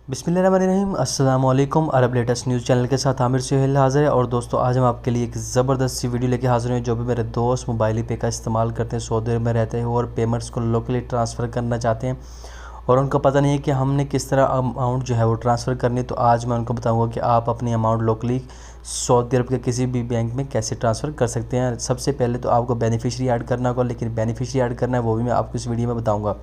बिस्मिल्लाहिर्रहमानिर्रहीम अस्सलाम वालेकुम। अरब लेटेस्ट न्यूज़ चैनल के साथ आमिर सुहेल हाज़िर है। और दोस्तों आज हम आपके लिए एक ज़बरदस्त सी वीडियो लेके हाज़िर हैं। जो भी मेरे दोस्त मोबाइल पे का इस्तेमाल करते हैं, सऊदी अरब में रहते हैं और पेमेंट्स को लोकली ट्रांसफ़र करना चाहते हैं और उनको पता नहीं है कि हमने किस तरह अमाउंट जो है वो ट्रांसफ़र करनी है, तो आज मैं उनको बताऊँगा कि आप अपनी अमाउंट लोकली सऊदी अरब के किसी भी बैंक में कैसे ट्रांसफ़र कर सकते हैं। सबसे पहले तो आपको बेनिफिशरी ऐड करना होगा, लेकिन बेनिफिशरी ऐड करना है वो भी मैं आपको इस वीडियो में बताऊँगा।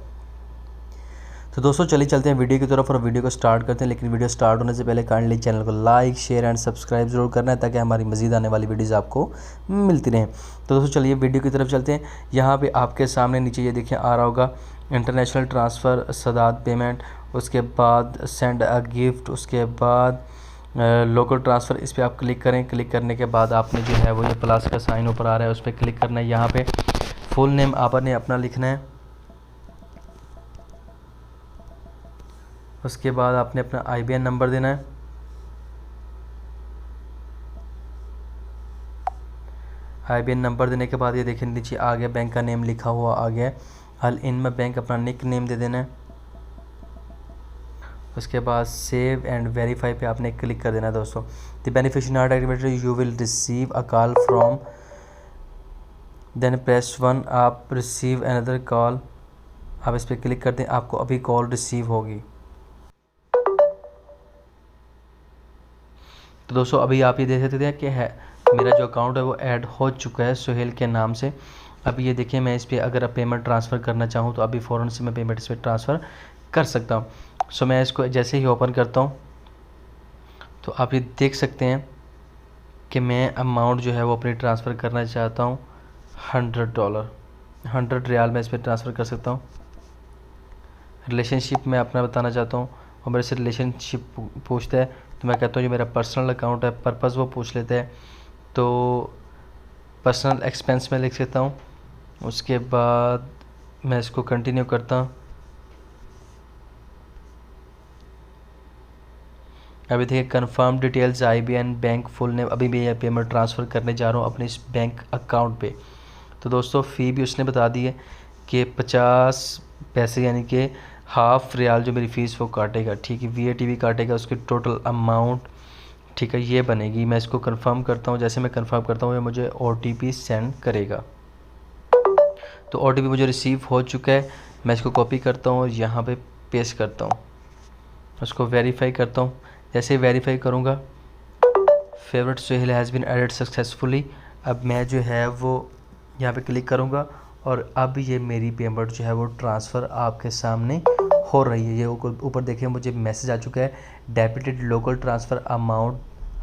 तो दोस्तों चलिए चलते हैं वीडियो की तरफ और वीडियो को स्टार्ट करते हैं। लेकिन वीडियो स्टार्ट होने से पहले काइंडली चैनल को लाइक शेयर एंड सब्सक्राइब जरूर करना है, ताकि हमारी मज़ीद आने वाली वीडियोज़ आपको मिलती रहें। तो दोस्तों चलिए वीडियो की तरफ चलते हैं। यहाँ पे आपके सामने नीचे ये देखिए आ रहा होगा इंटरनेशनल ट्रांसफ़र, सदात पेमेंट, उसके बाद सेंड अ गिफ्ट, उसके बाद लोकल ट्रांसफ़र। इस पर आप क्लिक करें। क्लिक करने के बाद आपने जो है वो ये प्लस का साइन ऊपर आ रहा है, उस पर क्लिक करना है। यहाँ पर फुल नेम आपने अपना लिखना है। उसके बाद आपने अपना IBN नंबर देना है। IBN नंबर देने के बाद ये देखिए नीचे आ गया, बैंक का नेम लिखा हुआ आ गया। अल इनमा बैंक अपना निक नेम दे देना है। उसके बाद सेव एंड वेरीफाई पे आपने क्लिक कर देना है। दोस्तों the beneficiary not activated, you will receive a call from, then press 1, आप रिसीव अनदर कॉल। आप इस पर क्लिक कर दें, आपको अभी कॉल रिसीव होगी। तो दोस्तों अभी आप ये देख सकते हैं कि है मेरा जो अकाउंट है वो ऐड हो चुका है सुहेल के नाम से। अभी ये देखिए मैं इस पर अगर पेमेंट ट्रांसफ़र करना चाहूँ तो अभी फ़ौरन से मैं पेमेंट इस पर ट्रांसफ़र कर सकता हूँ। सो मैं इसको जैसे ही ओपन करता हूँ तो आप ये देख सकते हैं कि मैं अमाउंट जो है वो अपनी ट्रांसफ़र करना चाहता हूँ। $100 100 रियाल मैं इस पर ट्रांसफ़र कर सकता हूँ। रिलेशनशिप मैं अपना बताना चाहता हूँ और मेरे से रिलेशनशिप पूछता है, तो मैं कहता हूँ ये मेरा पर्सनल अकाउंट है। पर्पज़ वो पूछ लेता है, तो पर्सनल एक्सपेंस में लिख सकता हूँ। उसके बाद मैं इसको कंटिन्यू करता हूँ। अभी देखिए confirm details IBN bank full name. अभी मैं ये पेमेंट ट्रांसफ़र करने जा रहा हूँ अपने इस बैंक अकाउंट पे। तो दोस्तों फ़ी भी उसने बता दी है कि 50 पैसे, यानी कि हाफ़ रियाल जो मेरी फ़ीस वो काटेगा। ठीक है, VAT भी काटेगा, उसकी टोटल अमाउंट ठीक है ये बनेगी। मैं इसको कंफर्म करता हूँ। जैसे मैं कंफर्म करता हूँ ये मुझे OTP सेंड करेगा। तो OTP मुझे रिसीव हो चुका है। मैं इसको कॉपी करता हूँ और यहाँ पे पेस्ट करता हूँ। उसको वेरीफाई करता हूँ। जैसे वेरीफाई करूँगा, favourite Suhel has been added successfully. अब मैं जो है वो यहाँ पे क्लिक करूँगा और अब ये मेरी पेमेंट जो है वो ट्रांसफ़र आपके सामने हो रही है। ये ऊपर देखिए मुझे मैसेज आ चुका है, डेबिटेड लोकल ट्रांसफ़र अमाउंट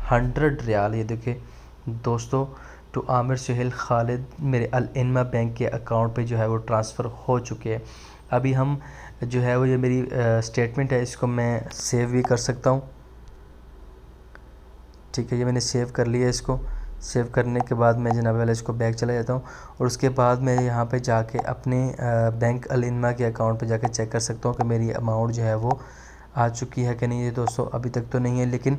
100 रियाल। ये देखिए दोस्तों टू आमिर सुहेल खालिद मेरे अल इनमा बैंक के अकाउंट पे जो है वो ट्रांसफ़र हो चुके हैं। अभी हम जो है वो ये मेरी स्टेटमेंट है, इसको मैं सेव भी कर सकता हूँ। ठीक है, ये मैंने सेव कर लिया। इसको सेव करने के बाद मैं जनाब वाला इसको बैक चला जाता हूँ और उसके बाद मैं यहाँ पे जाके अपने बैंक अल इनमा के अकाउंट पे जाके चेक कर सकता हूँ कि मेरी अमाउंट जो है वो आ चुकी है कि नहीं। है दोस्तों अभी तक तो नहीं है, लेकिन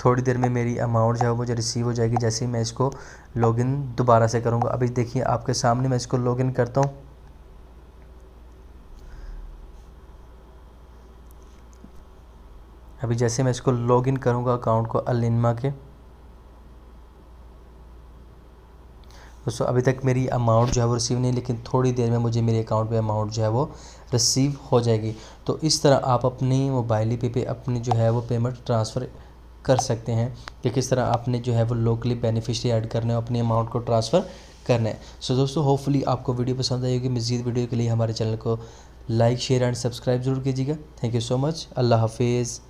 थोड़ी देर में मेरी अमाउंट जो है वो मुझे रिसीव हो जाएगी जैसे ही मैं इसको लॉगिन दोबारा से करूँगा। अभी देखिए आपके सामने मैं इसको लॉगिन करता हूँ। अभी जैसे मैं इसको लॉगिन करूँगा अकाउंट को अल इनमा के, दोस्तों अभी तक मेरी अमाउंट जो है वो रिसीव नहीं, लेकिन थोड़ी देर में मुझे मेरे अकाउंट पे अमाउंट जो है वो रिसीव हो जाएगी। तो इस तरह आप अपनी मोबाइल पे अपनी जो है वो पेमेंट ट्रांसफ़र कर सकते हैं कि किस तरह आपने जो है वो लोकली बेनिफिशरी ऐड करना है, अपनी अमाउंट को ट्रांसफ़र करना है। सो दोस्तों होपफुली आपको वीडियो पसंद आई होगी। मज़ीद वीडियो के लिए हमारे चैनल को लाइक शेयर एंड सब्सक्राइब ज़रूर कीजिएगा। Thank you so much. अल्लाह हाफिज़।